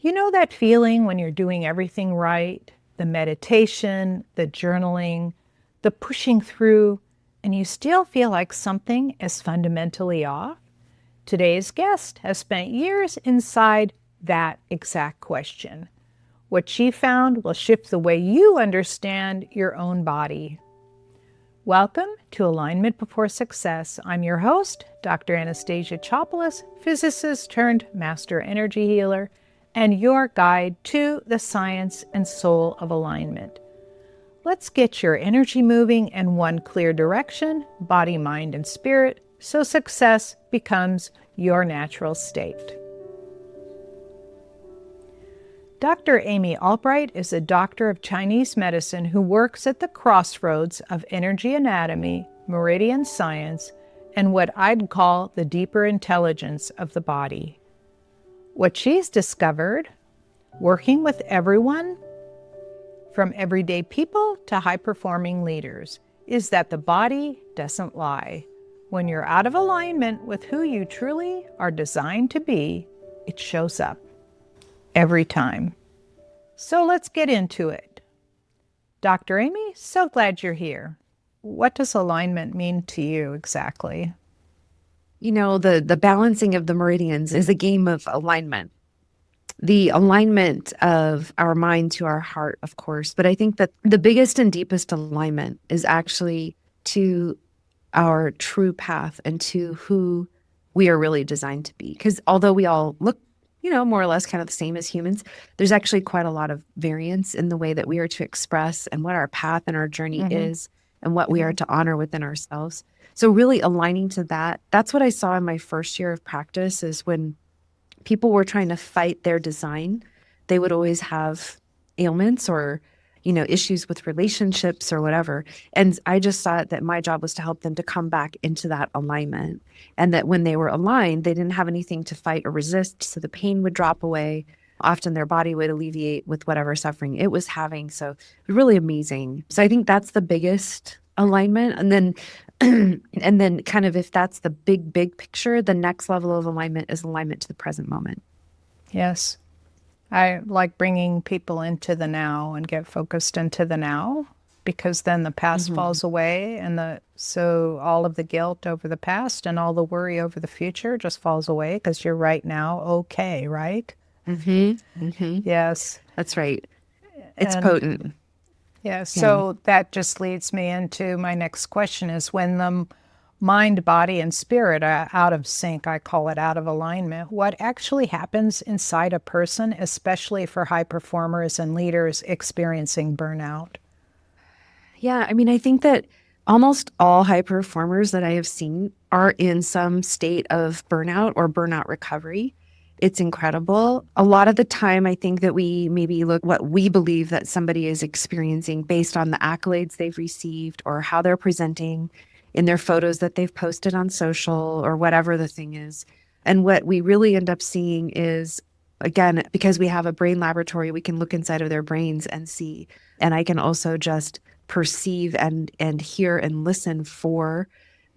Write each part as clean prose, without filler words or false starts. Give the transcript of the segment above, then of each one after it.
You know that feeling when you're doing everything right, the meditation, the journaling, the pushing through, and you still feel like something is fundamentally off? Today's guest has spent years inside that exact question. What she found will shift the way you understand your own body. Welcome to Alignment Before Success. I'm your host, Dr. Anastasia Chopelas, physicist turned master energy healer, and your guide to the science and soul of alignment. Let's get your energy moving in one clear direction, body, mind, and spirit, so success becomes your natural state. Dr. Amy Albright is a doctor of Chinese medicine who works at the crossroads of energy anatomy, meridian science, and what I'd call the deeper intelligence of the body. What she's discovered, working with everyone, from everyday people to high-performing leaders, is that the body doesn't lie. When you're out of alignment with who you truly are designed to be, it shows up every time. So let's get into it. Dr. Amy, so glad you're here. What does alignment mean to you exactly? You know, the balancing of the meridians is a game of alignment. The alignment of our mind to our heart, of course. But I think that the biggest and deepest alignment is actually to our true path and to who we are really designed to be. Because although we all look, more or less kind of the same as humans, there's actually quite a lot of variance in the way that we are to express and what our path and our journey is and what we are to honor within ourselves. So really aligning to that, that's what I saw in my first year of practice is when people were trying to fight their design, they would always have ailments or, issues with relationships or whatever. And I just thought that my job was to help them to come back into that alignment. And that when they were aligned, they didn't have anything to fight or resist. So the pain would drop away. Often their body would alleviate with whatever suffering it was having. So really amazing. So I think that's the biggest alignment. And then and then kind of if that's the big picture, the next level of alignment is alignment to the present moment. Yes. I like bringing people into the now and get focused into the now, because then the past falls away and so all of the guilt over the past and all the worry over the future just falls away because you're right now okay, right? Yes. That's right. It's And potent. yeah, so that just leads me into my next question is when the mind, body, and spirit are out of sync, I call it out of alignment, what actually happens inside a person, especially for high performers and leaders experiencing burnout? Yeah, I mean, I think that almost all high performers that I have seen are in some state of burnout or burnout recovery. It's incredible. A lot of the time, I think that we maybe look what we believe that somebody is experiencing based on the accolades they've received or how they're presenting in their photos that they've posted on social or whatever the thing is. And what we really end up seeing is, again, because we have a brain laboratory, we can look inside of their brains and see. And I can also just perceive and hear and listen for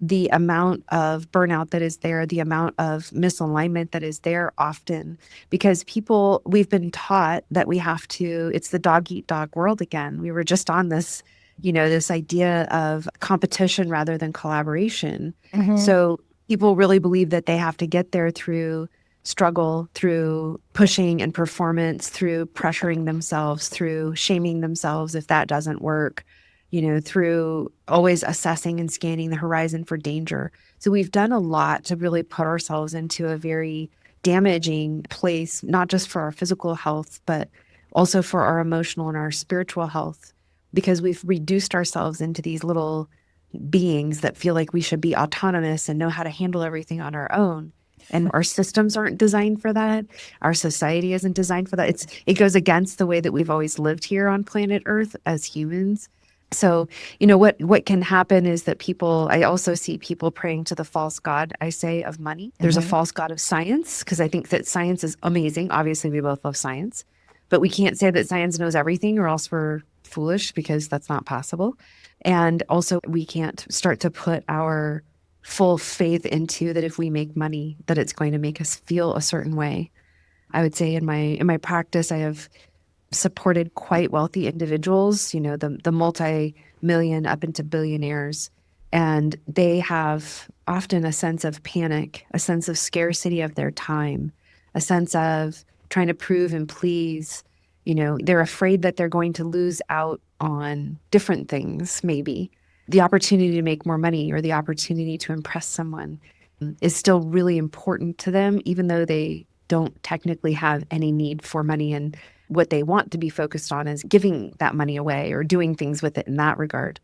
the amount of burnout that is there, the amount of misalignment that is there often, because we've been taught that we have to, it's the dog eat dog world again. We were just on this, this idea of competition rather than collaboration. So people really believe that they have to get there through struggle, through pushing and performance, through pressuring themselves, through shaming themselves if that doesn't work, through always assessing and scanning the horizon for danger. So we've done a lot to really put ourselves into a very damaging place, not just for our physical health, but also for our emotional and our spiritual health, because we've reduced ourselves into these little beings that feel like we should be autonomous and know how to handle everything on our own. And our systems aren't designed for that. Our society isn't designed for that. It goes against the way that we've always lived here on planet Earth as humans. So, what can happen is that I also see people praying to the false god, I say, of money. There's a false god of science, because I think that science is amazing. Obviously, we both love science, but we can't say that science knows everything or else we're foolish, because that's not possible. And also we can't start to put our full faith into that if we make money, that it's going to make us feel a certain way. I would say in my practice, I have supported quite wealthy individuals, the multi-million up into billionaires. And they have often a sense of panic, a sense of scarcity of their time, a sense of trying to prove and please. They're afraid that they're going to lose out on different things, maybe. The opportunity to make more money or the opportunity to impress someone is still really important to them, even though they don't technically have any need for money. And what they want to be focused on is giving that money away or doing things with it in that regard.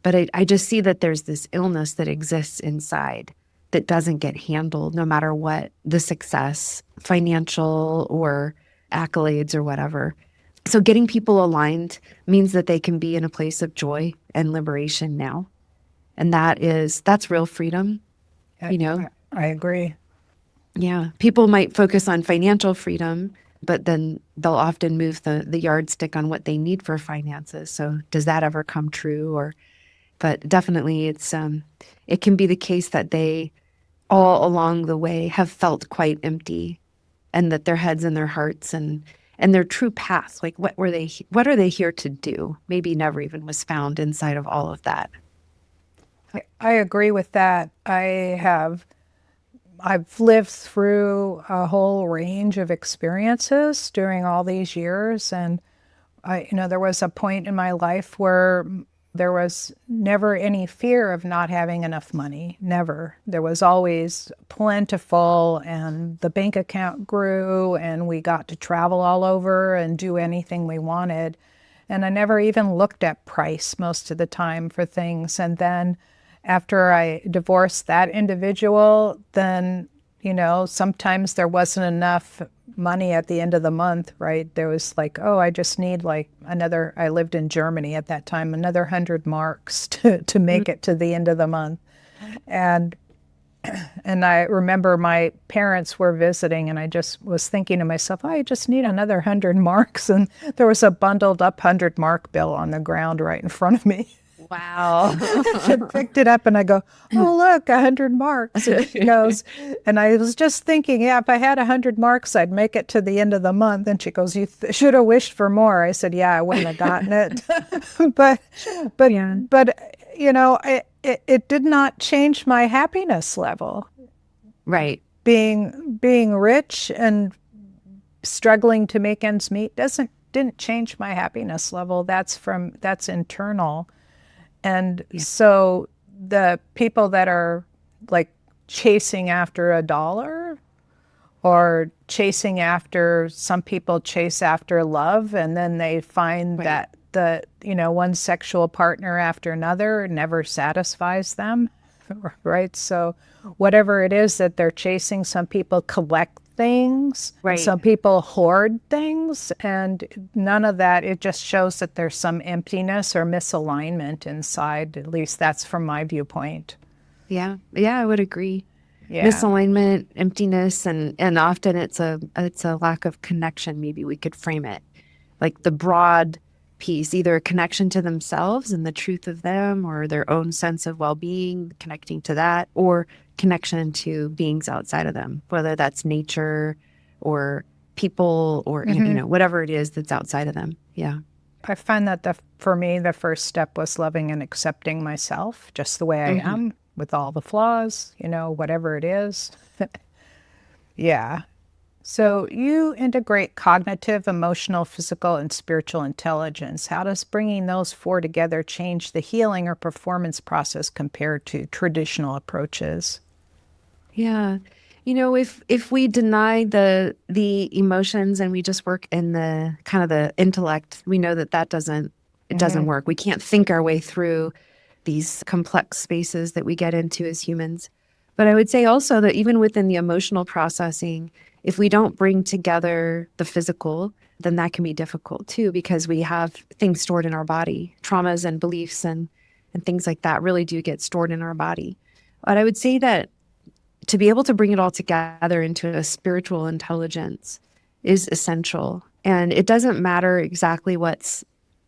But I just see that there's this illness that exists inside that doesn't get handled no matter what the success, financial or accolades or whatever. So getting people aligned means that they can be in a place of joy and liberation now. And that's real freedom, I agree. Yeah. People might focus on financial freedom, but then they'll often move the yardstick on what they need for finances. So does that ever come true? But definitely it can be the case that they all along the way have felt quite empty, and that their heads and their hearts and their true path, like what are they here to do? Maybe never even was found inside of all of that. I agree with that. I've lived through a whole range of experiences during all these years. And there was a point in my life where there was never any fear of not having enough money. Never. There was always plentiful, and the bank account grew, and we got to travel all over and do anything we wanted. And I never even looked at price most of the time for things. And then after I divorced that individual, then, sometimes there wasn't enough money at the end of the month, right? There was like, oh, I just need I lived in Germany at that time, another 100 marks to make it to the end of the month. And I remember my parents were visiting, and I just was thinking to myself, oh, I just need another 100 marks. And there was a bundled up 100 mark bill on the ground right in front of me. Wow. I picked it up and I go, oh, look, 100 marks. And she goes, and I was just thinking, yeah, if I had 100 marks, I'd make it to the end of the month. And she goes, you should have wished for more. I said, yeah, I wouldn't have gotten it. but it did not change my happiness level. Right. Being rich and struggling to make ends meet didn't change my happiness level. That's internal. And so the people that are like chasing after a dollar, or chasing after, some people chase after love, and then they find that one sexual partner after another never satisfies them, right? So whatever it is that they're chasing, some people collect things, right. Some people hoard things, and none of that. It just shows that there's some emptiness or misalignment inside. At least that's from my viewpoint. Yeah, I would agree. Yeah. Misalignment, emptiness, and often it's a lack of connection. Maybe we could frame it like the broad piece, either a connection to themselves and the truth of them, or their own sense of well-being, connecting to that, or connection to beings outside of them, whether that's nature or people or whatever it is that's outside of them. Yeah. I find that for me, the first step was loving and accepting myself just the way I am, with all the flaws, whatever it is. Yeah. So you integrate cognitive, emotional, physical, and spiritual intelligence. How does bringing those four together change the healing or performance process compared to traditional approaches? Yeah. If we deny the emotions and we just work in the kind of the intellect, we know that doesn't work. We can't think our way through these complex spaces that we get into as humans. But I would say also that even within the emotional processing, if we don't bring together the physical, then that can be difficult too, because we have things stored in our body. Traumas and beliefs and things like that really do get stored in our body. But I would say that to be able to bring it all together into a spiritual intelligence is essential. And it doesn't matter exactly what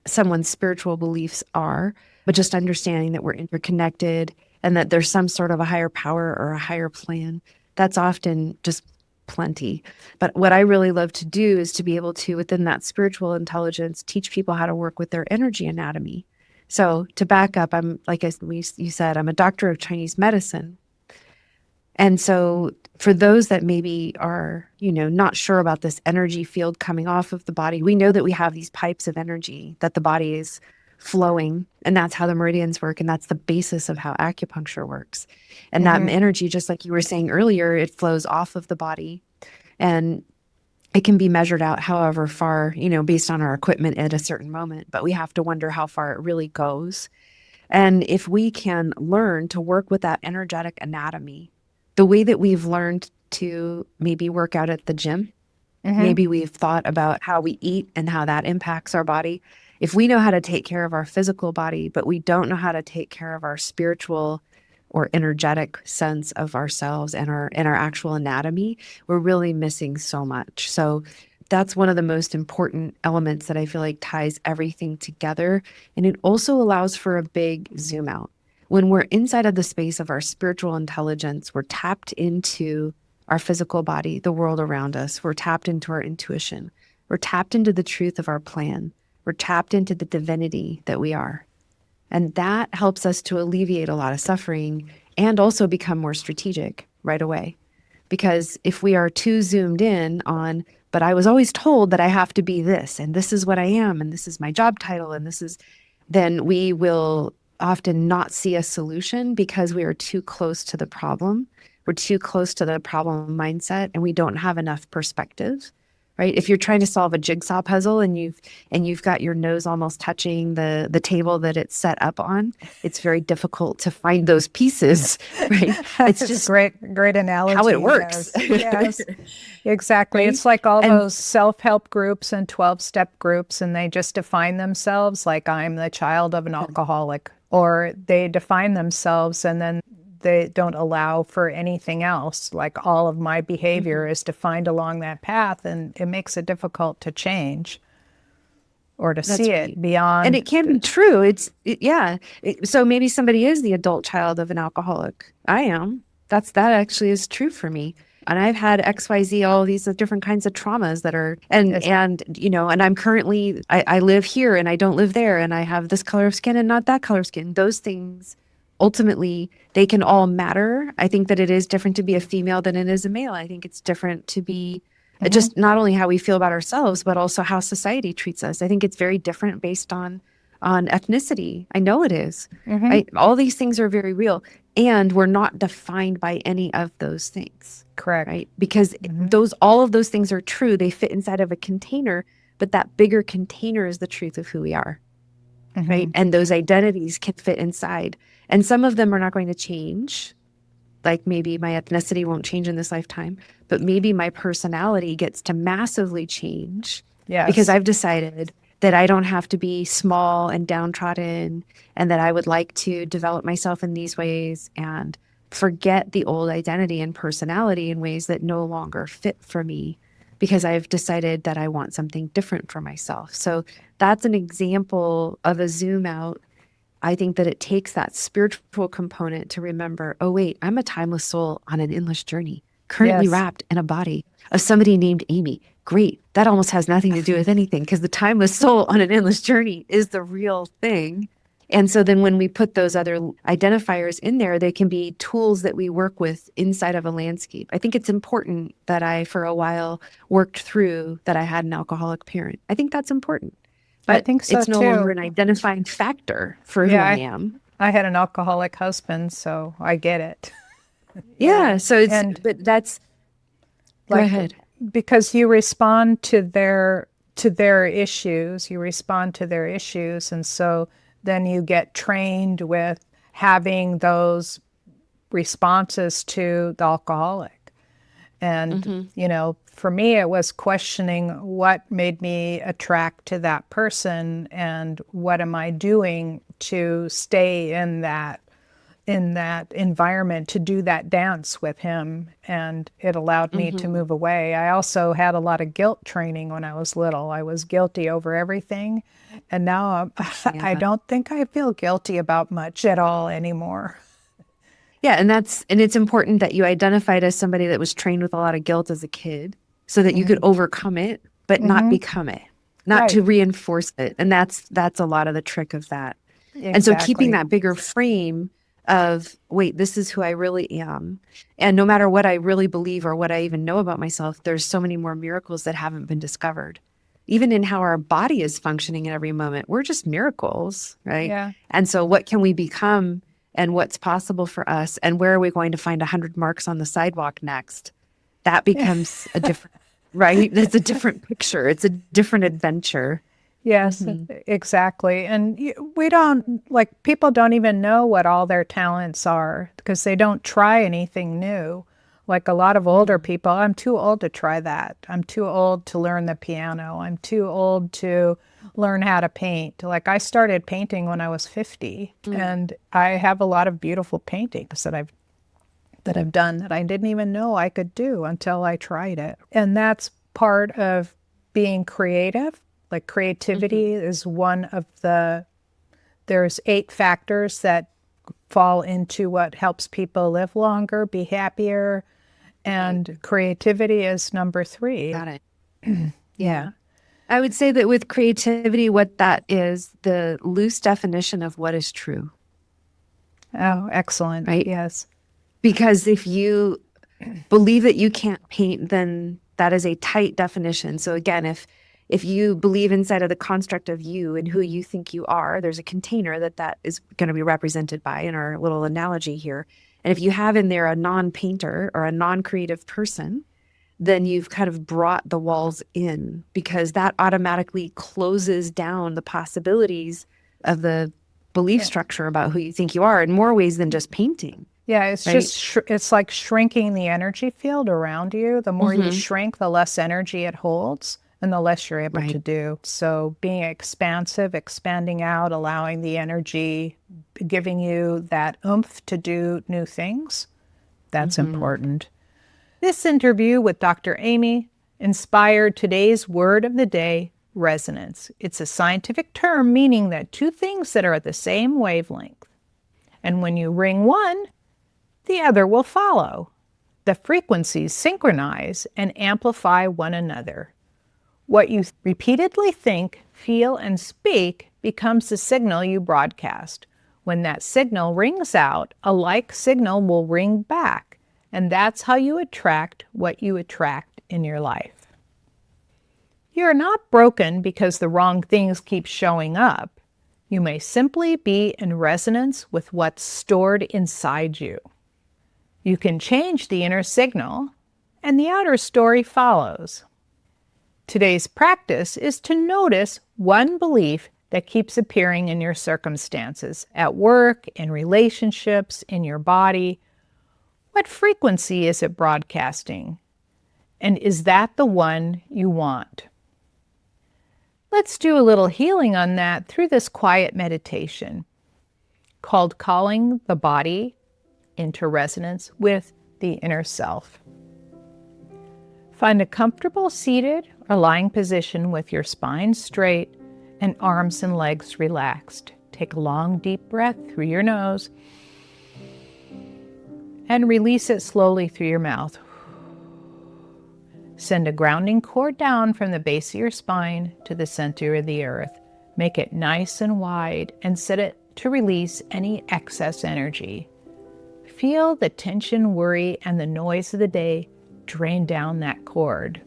someone's spiritual beliefs are, but just understanding that we're interconnected and that there's some sort of a higher power or a higher plan. That's often just plenty. But what I really love to do is to be able to, within that spiritual intelligence, teach people how to work with their energy anatomy. So to back up, I'm like you said, I'm a doctor of Chinese medicine. And so for those that maybe are, not sure about this energy field coming off of the body, we know that we have these pipes of energy that the body is flowing, and that's how the meridians work. And that's the basis of how acupuncture works. And that energy, just like you were saying earlier, it flows off of the body and it can be measured out however far, based on our equipment at a certain moment, but we have to wonder how far it really goes. And if we can learn to work with that energetic anatomy, the way that we've learned to maybe work out at the gym, maybe we've thought about how we eat and how that impacts our body. If we know how to take care of our physical body, but we don't know how to take care of our spiritual or energetic sense of ourselves and our actual anatomy, we're really missing so much. So that's one of the most important elements that I feel like ties everything together. And it also allows for a big zoom out. When we're inside of the space of our spiritual intelligence, we're tapped into our physical body, the world around us. We're tapped into our intuition. We're tapped into the truth of our plan. We're tapped into the divinity that we are. And that helps us to alleviate a lot of suffering and also become more strategic right away. Because if we are too zoomed in on, but I was always told that I have to be this, and this is what I am, and this is my job title, and then we will often not see a solution because we are too close to the problem. We're too close to the problem mindset, and we don't have enough perspective. Right? If you're trying to solve a jigsaw puzzle and you've got your nose almost touching the table that it's set up on, it's very difficult to find those pieces, right? It's just great analogy. How it works. Yes, exactly. Right? It's like all those self-help groups and 12-step groups, and they just define themselves like I'm the child of an alcoholic, or they define themselves and then they don't allow for anything else. Like all of my behavior is defined along that path, and it makes it difficult to change or to see it beyond. And it can be true. So maybe somebody is the adult child of an alcoholic. I am. That actually is true for me. And I've had XYZ, all these different kinds of traumas that are, and I'm currently, I live here and I don't live there, and I have this color of skin and not that color of skin. Those things, ultimately, they can all matter. I think that it is different to be a female than it is a male. I think it's different to be just not only how we feel about ourselves, but also how society treats us. I think it's very different based on ethnicity. I know it is. Right? All these things are very real. And we're not defined by any of those things. Correct. Right? Because all of those things are true. They fit inside of a container, but that bigger container is the truth of who we are. Right? And those identities can fit inside. And some of them are not going to change. Like maybe my ethnicity won't change in this lifetime, but maybe my personality gets to massively change. Yes. Because I've decided that I don't have to be small and downtrodden, and that I would like to develop myself in these ways and forget the old identity and personality in ways that no longer fit for me, because I've decided that I want something different for myself. So that's an example of a zoom out. I think that it takes that spiritual component to remember, oh, wait, I'm a timeless soul on an endless journey, currently wrapped in a body of somebody named Amy. Great. That almost has nothing to do with anything, because the timeless soul on an endless journey is the real thing. And so then when we put those other identifiers in there, they can be tools that we work with inside of a landscape. I think it's important that I, for a while, worked through that I had an alcoholic parent. I think that's important. But I think so it's no too. longer an identifying factor for who I am. I had an alcoholic husband, so I get it. Yeah. So but that's, go ahead. Because you respond to their issues, and so then you get trained with having those responses to the alcoholic. And, for me, it was questioning what made me attract to that person and what am I doing to stay in that environment, to do that dance with him. And it allowed me to move away. I also had a lot of guilt training when I was little. I was guilty over everything. And now I don't think I feel guilty about much at all anymore. Yeah, and it's important that you identified as somebody that was trained with a lot of guilt as a kid so that you could overcome it, but not become it, not to Right. reinforce it. And that's a lot of the trick of that. And so keeping Exactly. that bigger frame of, wait, this is who I really am. And no matter what I really believe or what I even know about myself, there's so many more miracles that haven't been discovered. Even in how our body is functioning in every moment, we're just miracles, right? Yeah. And so what can we become and what's possible for us and where are we going to find 100 marks on the sidewalk next? That becomes a different, right? It's a different picture. It's a different adventure. Yes, exactly. And we don't, like, people don't even know what all their talents are because they don't try anything new. Like a lot of older people, I'm too old to try that. I'm too old to learn the piano. I'm too old to learn how to paint. Like I started painting when I was 50, and I have a lot of beautiful paintings that I've done that I didn't even know I could do until I tried it. And that's part of being creative. Like creativity is one of there's 8 factors that fall into what helps people live longer, be happier, and creativity is number 3. Got it. Yeah. I would say that with creativity, what that is, the loose definition of what is true, Oh, excellent. right? Yes. Because if you believe that you can't paint, then that is a tight definition. So again, if you believe inside of the construct of you and who you think you are, there's a container that is going to be represented by in our little analogy here. And if you have in there a non-painter or a non-creative person, then you've kind of brought the walls in because that automatically closes down the possibilities of the belief structure about who you think you are in more ways than just painting. Yeah, it's Right? just it's like shrinking the energy field around you. The more you shrink, the less energy it holds and the less you're able to do. So being expansive, expanding out, allowing the energy, giving you that oomph to do new things, that's important. This interview with Dr. Amy inspired today's word of the day, resonance. It's a scientific term meaning that 2 things that are at the same wavelength. And when you ring one, the other will follow. The frequencies synchronize and amplify one another. What you repeatedly think, feel, and speak becomes the signal you broadcast. When that signal rings out, a like signal will ring back, and that's how you attract what you attract in your life. You're not broken because the wrong things keep showing up. You may simply be in resonance with what's stored inside you. You can change the inner signal, and the outer story follows. Today's practice is to notice one belief that keeps appearing in your circumstances, at work, in relationships, in your body. What frequency is it broadcasting? And is that the one you want? Let's do a little healing on that through this quiet meditation called Calling the Body into Resonance with the Inner Self. Find a comfortable seated or lying position with your spine straight and arms and legs relaxed. Take a long, deep breath through your nose and release it slowly through your mouth. Send a grounding cord down from the base of your spine to the center of the earth. Make it nice and wide and set it to release any excess energy. Feel the tension, worry, and the noise of the day drain down that cord.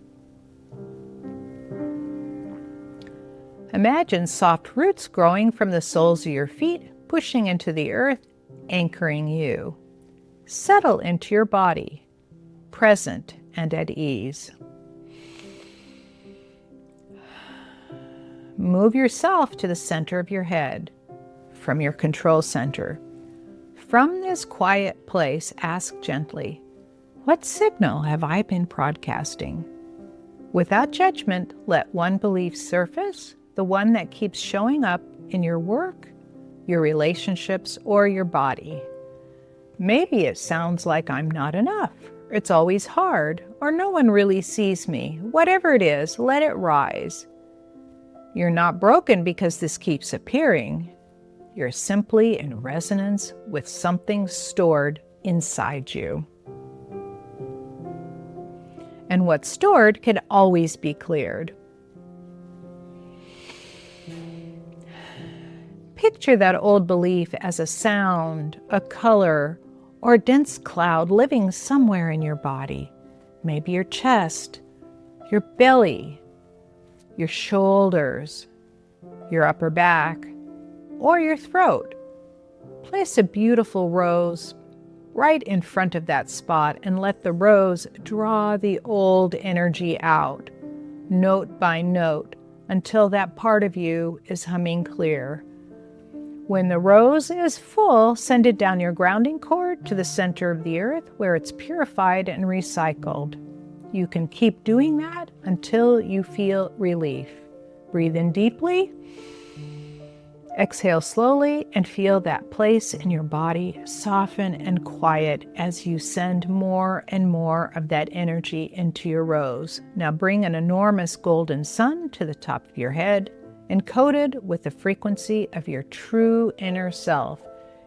Imagine soft roots growing from the soles of your feet, pushing into the earth, anchoring you. Settle into your body, present and at ease. Move yourself to the center of your head, from your control center. From this quiet place, ask gently, what signal have I been broadcasting? Without judgment, let one belief surface, the one that keeps showing up in your work, your relationships, or your body. Maybe it sounds like I'm not enough, it's always hard, or no one really sees me. Whatever it is, let it rise. You're not broken because this keeps appearing. You're simply in resonance with something stored inside you. And what's stored can always be cleared. Picture that old belief as a sound, a color, or a dense cloud living somewhere in your body. Maybe your chest, your belly, your shoulders, your upper back, or your throat. Place a beautiful rose right in front of that spot and let the rose draw the old energy out, note by note, until that part of you is humming clear. When the rose is full, send it down your grounding cord to the center of the earth where it's purified and recycled. You can keep doing that until you feel relief. Breathe in deeply. Exhale slowly and feel that place in your body soften and quiet as you send more and more of that energy into your rose. Now bring an enormous golden sun to the top of your head, encoded with the frequency of your true inner self,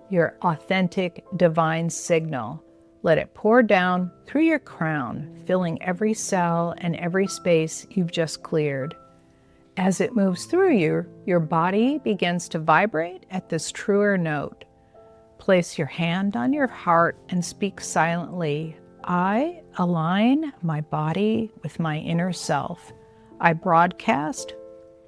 your authentic divine signal. Let it pour down through your crown, filling every cell and every space you've just cleared. As it moves through you, your body begins to vibrate at this truer note. Place your hand on your heart and speak silently. I align my body with my inner self. I broadcast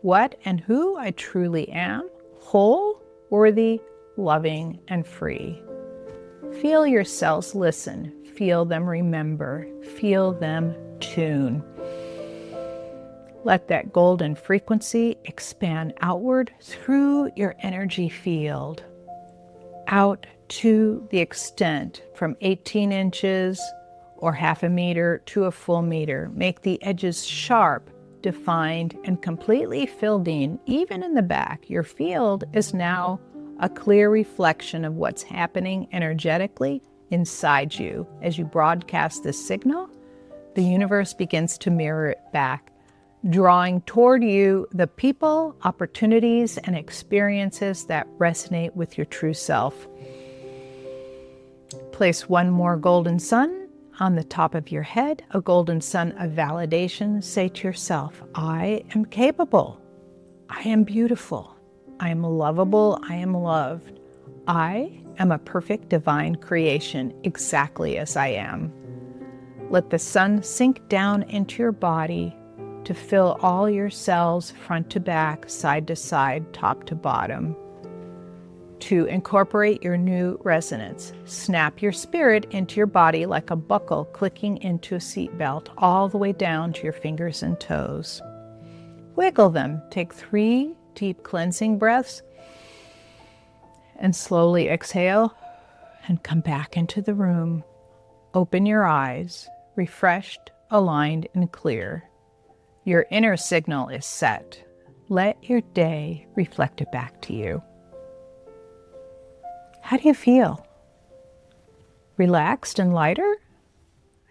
what and who I truly am, whole, worthy, loving, and free. Feel your cells listen. Feel them remember. Feel them tune. Let that golden frequency expand outward through your energy field, out to the extent from 18 inches or half a meter to a full meter. Make the edges sharp, defined, and completely filled in, even in the back. Your field is now a clear reflection of what's happening energetically inside you. As you broadcast this signal, the universe begins to mirror it back, drawing toward you the people, opportunities, and experiences that resonate with your true self. Place one more golden sun on the top of your head, a golden sun of validation. Say to yourself, I am capable. I am beautiful. I am lovable. I am loved. I am a perfect divine creation exactly as I am. Let the sun sink down into your body to fill all your cells front to back, side to side, top to bottom. To incorporate your new resonance, snap your spirit into your body like a buckle clicking into a seatbelt all the way down to your fingers and toes. Wiggle them. Take 3 deep cleansing breaths and slowly exhale and come back into the room. Open your eyes, refreshed, aligned, and clear. Your inner signal is set. Let your day reflect it back to you. How do you feel? Relaxed and lighter?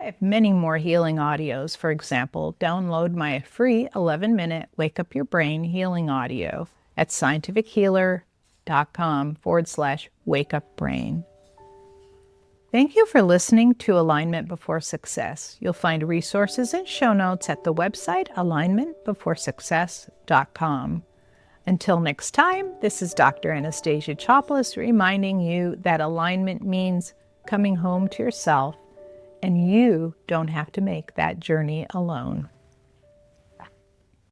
I have many more healing audios. For example, download my free 11-minute Wake Up Your Brain healing audio at scientifichealer.com/wakeupbrain. Thank you for listening to Alignment Before Success. You'll find resources and show notes at the website alignmentbeforesuccess.com. Until next time, this is Dr. Anastasia Chopelas reminding you that alignment means coming home to yourself, and you don't have to make that journey alone.